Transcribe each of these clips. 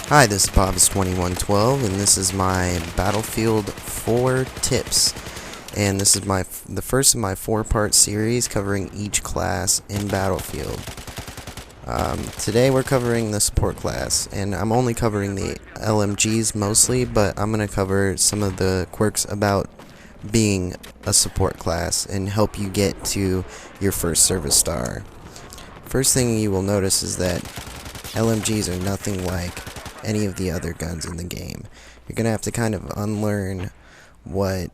Hi, this is Apafis2112, and this is my Battlefield 4 tips. And this is the first of my 4-part series covering each class in Battlefield. Today we're covering the support class, and I'm only covering the LMGs mostly, but I'm going to cover some of the quirks about being a support class and help you get to your first service star. First thing you will notice is that LMGs are nothing like any of the other guns in the game. You're gonna have to kind of unlearn what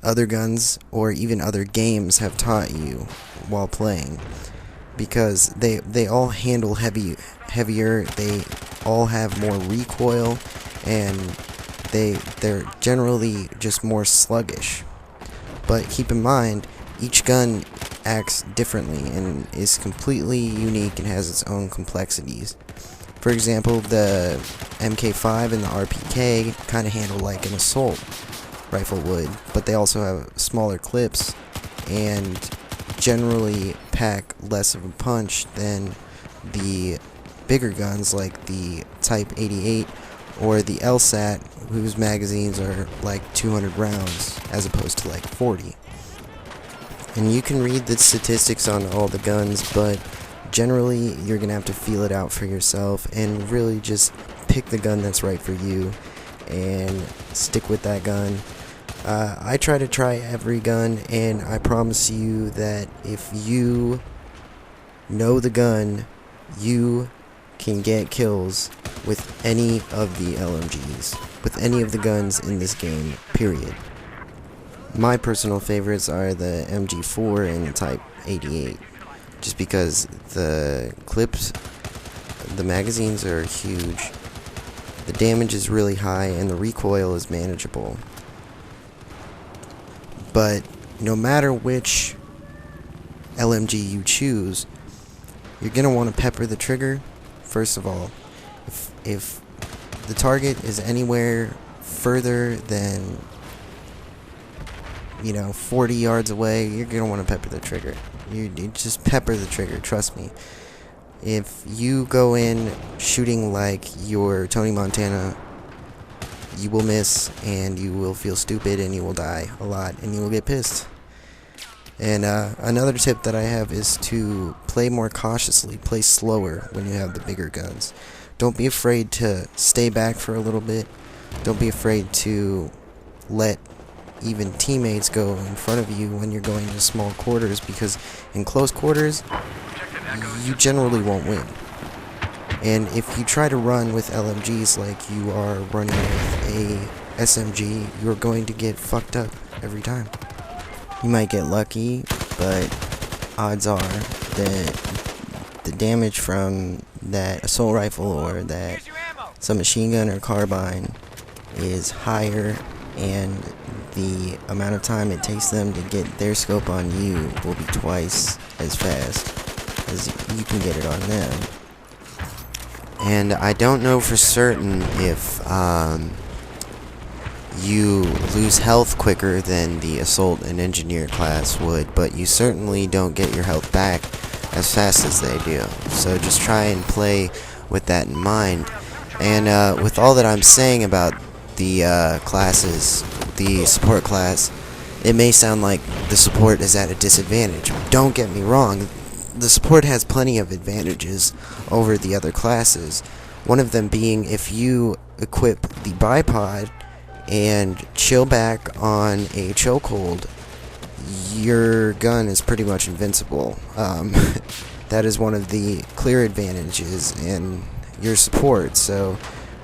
other guns or even other games have taught you while playing, because they all handle heavier, they all have more recoil, and they're generally just more sluggish. But keep in mind, each gun acts differently and is completely unique and has its own complexities. For example, the MK5 and the RPK kind of handle like an assault rifle would, but they also have smaller clips and generally pack less of a punch than the bigger guns like the Type 88 or the LSAT, whose magazines are like 200 rounds as opposed to like 40. And you can read the statistics on all the guns, but generally you're gonna have to feel it out for yourself and really just pick the gun that's right for you and stick with that gun. I try every gun, and I promise you that if you know the gun, you can get kills with any of the LMGs, with any of the guns in this game, period. My personal favorites are the MG4 and the Type 88. Just because the clips, the magazines are huge, the damage is really high, and the recoil is manageable. But no matter which LMG you choose, you're going to want to pepper the trigger. First of all, if the target is anywhere further than 40 yards away, you're going to want to pepper the trigger. You just pepper the trigger, trust me. If you go in shooting like you're Tony Montana, you will miss, and you will feel stupid, and you will die a lot, and you will get pissed. And another tip that I have is to play more cautiously, play slower when you have the bigger guns. Don't be afraid to stay back for a little bit. Don't be afraid to let even teammates go in front of you when you're going to small quarters, because in close quarters you generally won't win. And if you try to run with LMGs like you are running with a SMG, you're going to get fucked up every time. You might get lucky, but odds are that the damage from that assault rifle or that submachine gun or carbine is higher, and the amount of time it takes them to get their scope on you will be twice as fast as you can get it on them. And I don't know for certain if you lose health quicker than the assault and engineer class would, but you certainly don't get your health back as fast as they do. So just try and play with that in mind. And with all that I'm saying about the classes, the support class, it may sound like the support is at a disadvantage. Don't get me wrong, the support has plenty of advantages over the other classes. One of them being, if you equip the bipod and chill back on a chokehold, your gun is pretty much invincible. That is one of the clear advantages in your support. So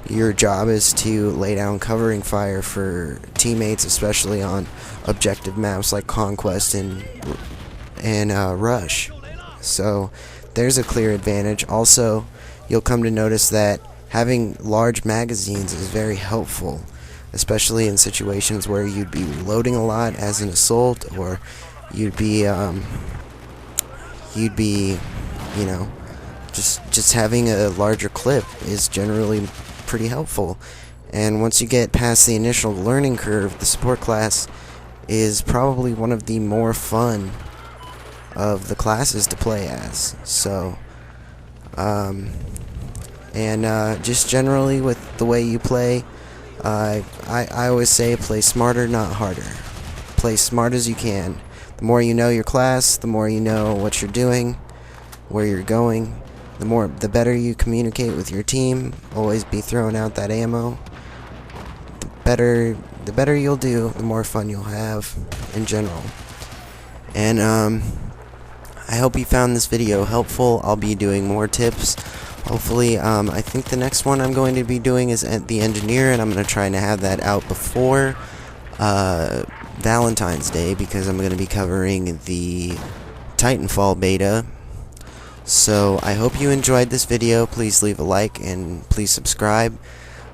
your job is to lay down covering fire for teammates, especially on objective maps like Conquest and Rush. So there's a clear advantage. Also, you'll come to notice that having large magazines is very helpful, especially in situations where you'd be reloading a lot as an assault, or you'd be just having a larger clip is generally pretty helpful. And once you get past the initial learning curve, the support class is probably one of the more fun of the classes to play as. So and just generally with the way you play. I always say play smarter, not harder. Play smart as you can. The more you know your class, the more you know what you're doing, where you're going, the better you communicate with your team. Always be throwing out that ammo. The better you'll do, the more fun you'll have in general. And I hope you found this video helpful. I'll be doing more tips. Hopefully, I think the next one I'm going to be doing is the engineer, and I'm going to try to have that out before Valentine's Day, because I'm going to be covering the Titanfall beta. So I hope you enjoyed this video. Please leave a like and please subscribe.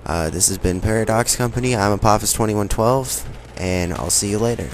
This has been Paradox Company. I'm Apafis2112, and I'll see you later.